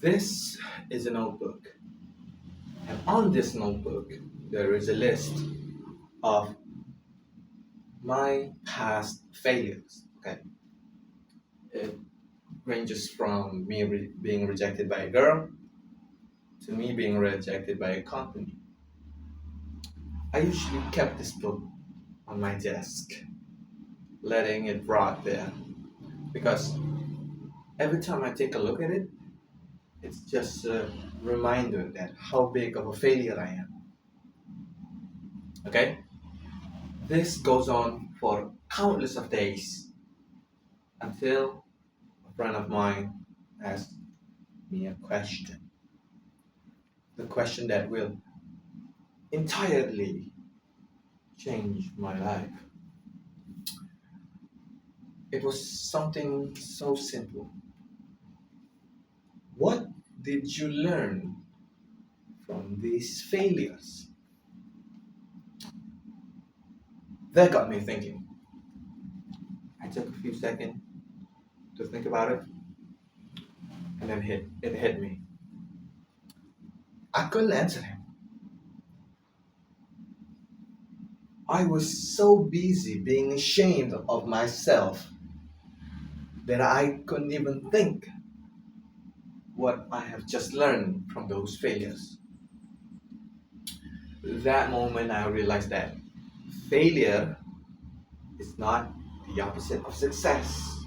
This is a notebook, and on this notebook, there is a list of my past failures. Okay, it ranges from me being rejected by a girl to me being rejected by a company. I usually kept this book on my desk, letting it rot there, because every time I take a look at it, it's just a reminder that how big of a failure I am. Okay, this goes on for countless of days until a friend of mine asked me a question. The question that will entirely change my life. It was something so simple. What did you learn from these failures? That got me thinking. I took a few seconds to think about it, and then it hit me. I couldn't answer him. I was so busy being ashamed of myself that I couldn't even think what I have just learned from those failures. That moment I realized that failure is not the opposite of success.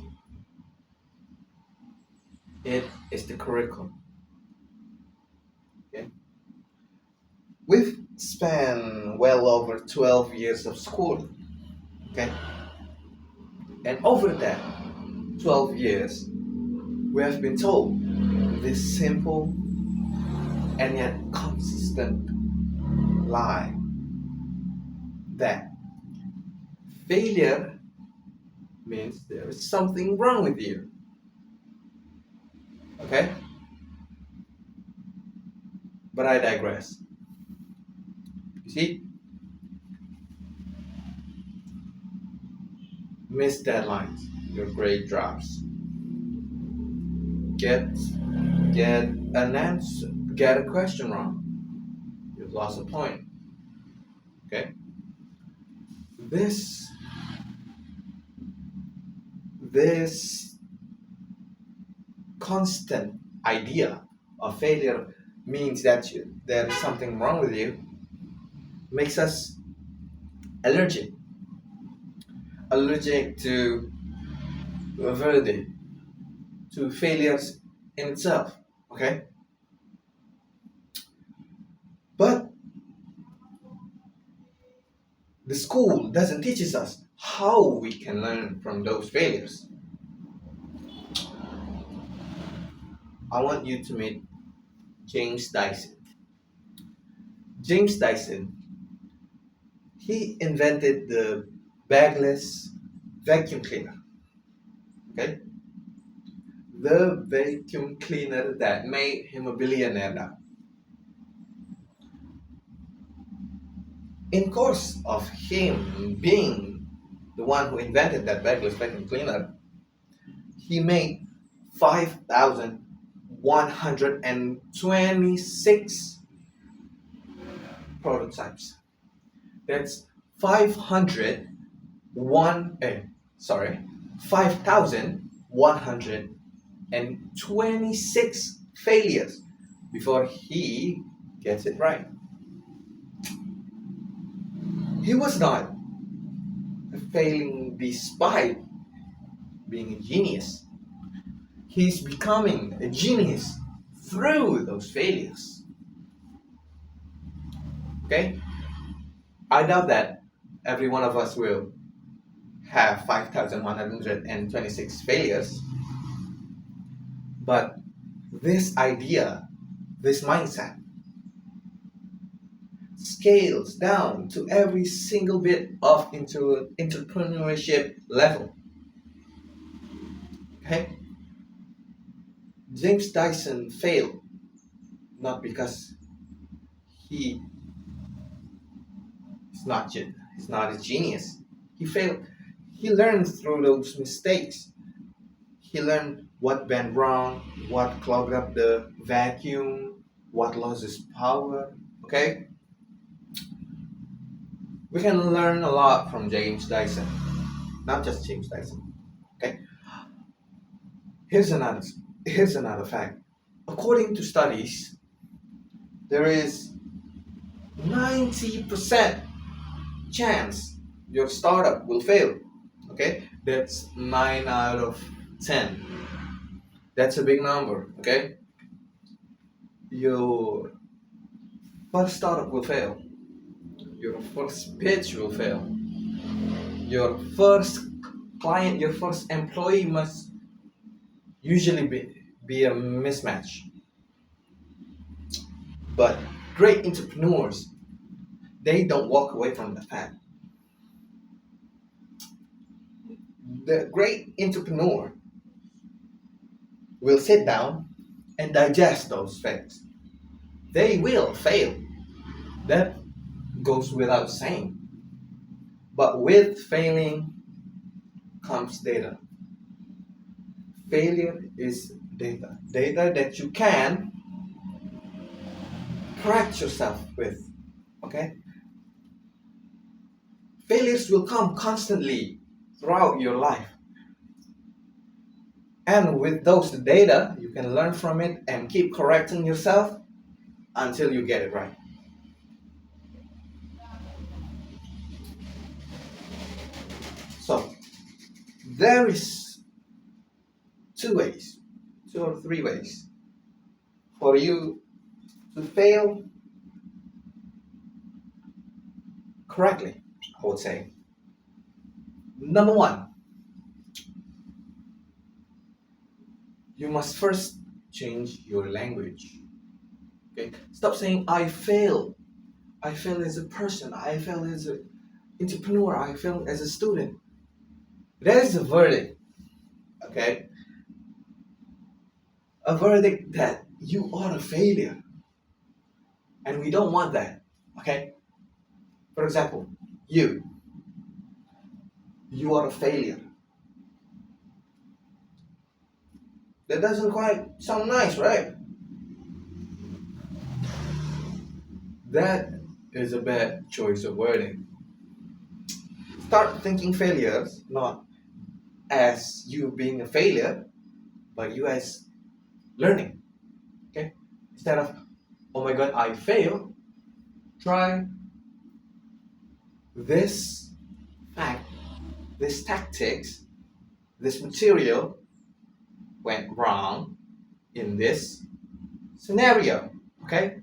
It is the curriculum. Okay? We've spent well over 12 years of school. Okay? And over that 12 years, we have been told this simple and yet consistent lie that failure means there is something wrong with you. Okay? But I digress. You see, miss deadlines, your grade drops. Get an answer, get a question wrong, you've lost a point. Okay? This constant idea of failure means that there is something wrong with you, makes us allergic to a verdict, to failures in itself. Okay, but the school doesn't teach us how we can learn from those failures. I want you to meet James Dyson. James Dyson, he invented the bagless vacuum cleaner. Okay, the vacuum cleaner that made him a billionaire now. In course of him being the one who invented that bagless vacuum cleaner, he made 5,126 prototypes. That's 5,126 failures before he gets it right. He was not failing despite being a genius. He's becoming a genius through those failures. Okay? I doubt that every one of us will have 5,126 failures. But this idea, this mindset, scales down to every single bit of entrepreneurship level. Okay? James Dyson failed not because he he's not a genius. He failed. He learned through those mistakes. He learned what went wrong, what clogged up the vacuum, what lost its power. Okay, we can learn a lot from James Dyson, not just James Dyson. Okay, here's another here's another fact. According to studies, there is 90% chance your startup will fail. Okay, that's 9 out of 10. That's a big number. Okay, your first startup will fail, your first pitch will fail, your first client, your first employee must usually be a mismatch. But great entrepreneurs, they don't walk away from the fact. The great entrepreneur will sit down and digest those facts. They will fail. That goes without saying. But with failing comes data. Failure is data. Data that you can correct yourself with. Okay? Failures will come constantly throughout your life. And with those data, you can learn from it and keep correcting yourself until you get it right. So, there is two or three ways for you to fail correctly, I would say. Number one, you must first change your language. Okay? Stop saying I fail. I fail as a person. I fail as an entrepreneur. I fail as a student. That is a verdict. Okay? A verdict that you are a failure. And we don't want that. Okay? For example, you are a failure. That doesn't quite sound nice, right? That is a bad choice of wording. Start thinking failures not as you being a failure, but you as learning. Okay? Instead of, oh my god, I failed, try this fact, this tactics, this material went wrong in this scenario. Okay?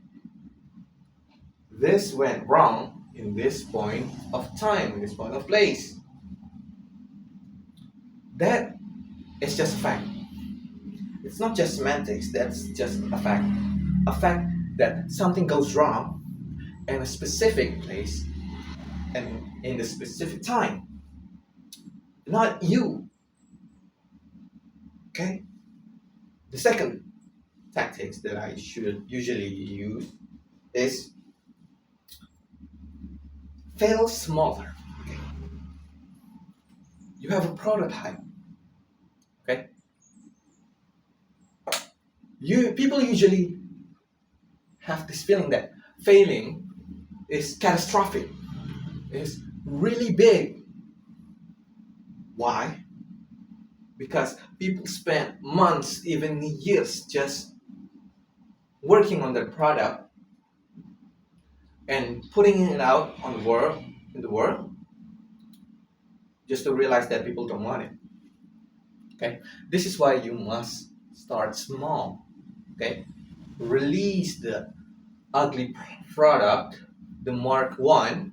This went wrong in this point of time, in this point of place. That is just a fact. It's not just semantics, that's just a fact. A fact that something goes wrong in a specific place and in the specific time. Not you. Okay? The second tactics that I should usually use is fail smaller. Okay? You have a prototype. Okay? People usually have this feeling that failing is catastrophic, is really big. Why? Because people spend months, even years, just working on their product and putting it out on the world, just to realize that people don't want it. Okay, this is why you must start small. Okay, release the ugly product, the Mark One,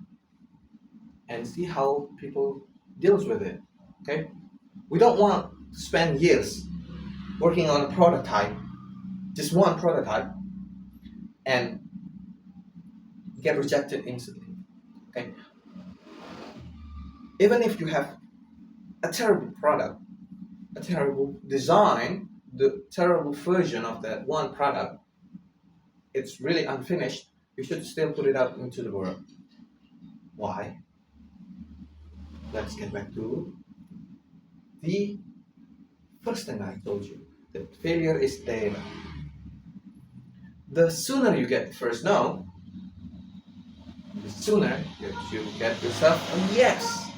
and see how people deals with it. Okay, we don't want to spend years working on a prototype, just one prototype, and get rejected instantly. Okay, even if you have a terrible product, a terrible design, the terrible version of that one product, it's really unfinished, you should still put it out into the world. Why? Let's get back to the First thing I told you, that failure is there. The sooner you get the first no, the sooner you get yourself a yes.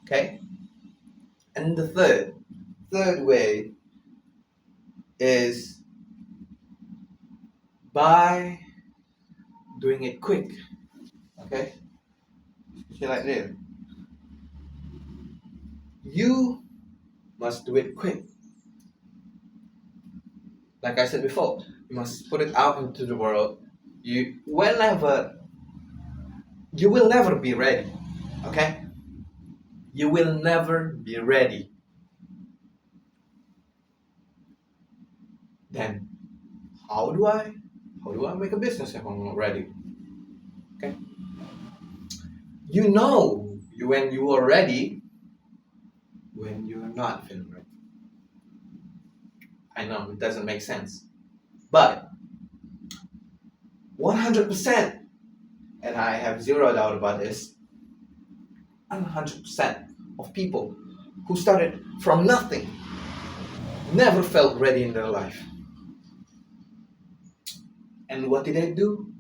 Okay? And the third way is by doing it quick. Okay? See like this. You must do it quick. Like I said before, you must put it out into the world. You will never be ready. Okay? You will never be ready. Then how do I make a business if I'm not ready? Okay? You know when you are ready when you're not feeling ready. I know it doesn't make sense. But 100%, and I have zero doubt about this, 100% of people who started from nothing never felt ready in their life. And what did they do?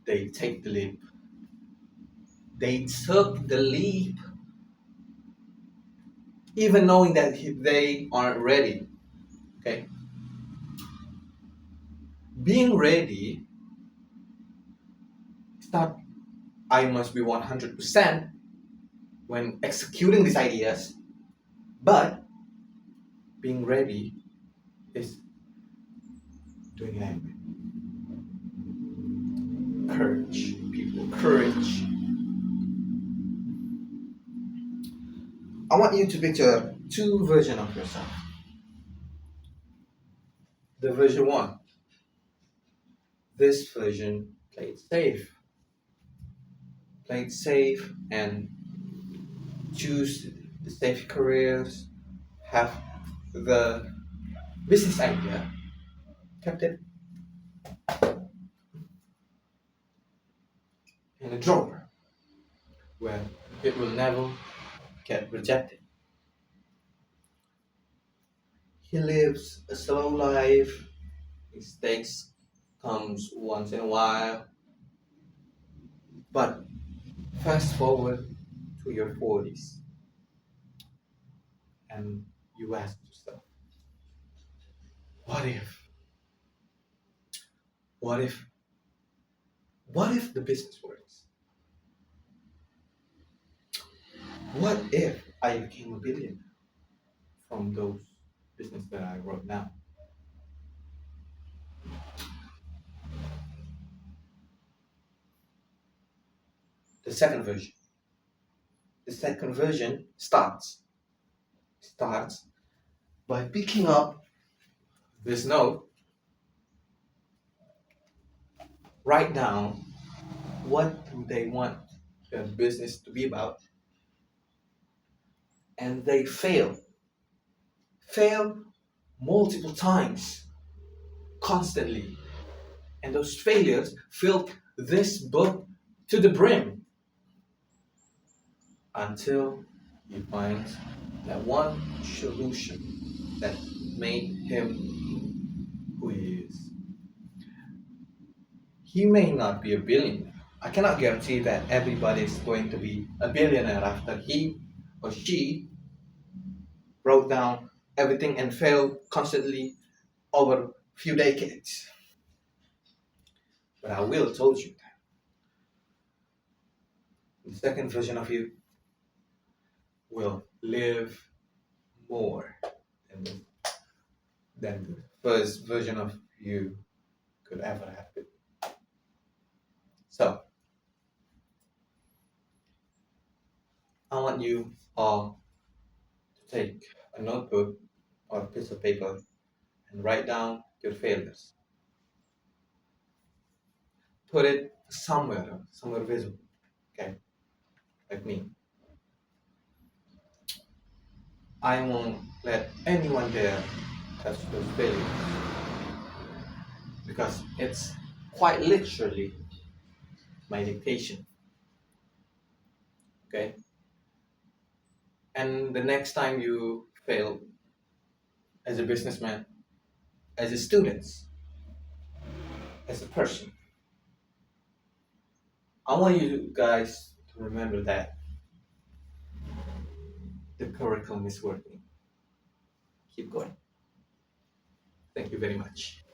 They take the leap. They took the leap, even knowing that they aren't ready. Okay? Being ready is not, I must be 100% when executing these ideas, but being ready is doing it anyway. Courage, people, courage. I want you to picture two versions of yourself. The version one. This version played safe and choose the safe careers, have the business idea, kept it in a drawer where it will never get rejected. He lives a slow life, mistakes comes once in a while, but fast forward to your 40s and you ask yourself, what if? What if? What if the business works? What if I became a billionaire from those business that I wrote down? The second version. The second version starts by picking up this note, write down what do they want their business to be about, and they fail multiple times, constantly, and those failures filled this book to the brim until he finds that one solution that made him who he is. He may not be a billionaire. I cannot guarantee that everybody is going to be a billionaire after he or she wrote down everything and failed constantly over a few decades. But I will told you that the second version of you will live more than the first version of you could ever have been. So I want you all to take a notebook or a piece of paper and write down your failures. Put it somewhere visible, okay? Like me. I won't let anyone dare touch those failures because it's quite literally my dictation, okay? And the next time you failed as a businessman, as a student, as a person. I want you guys to remember that the curriculum is working. Keep going. Thank you very much.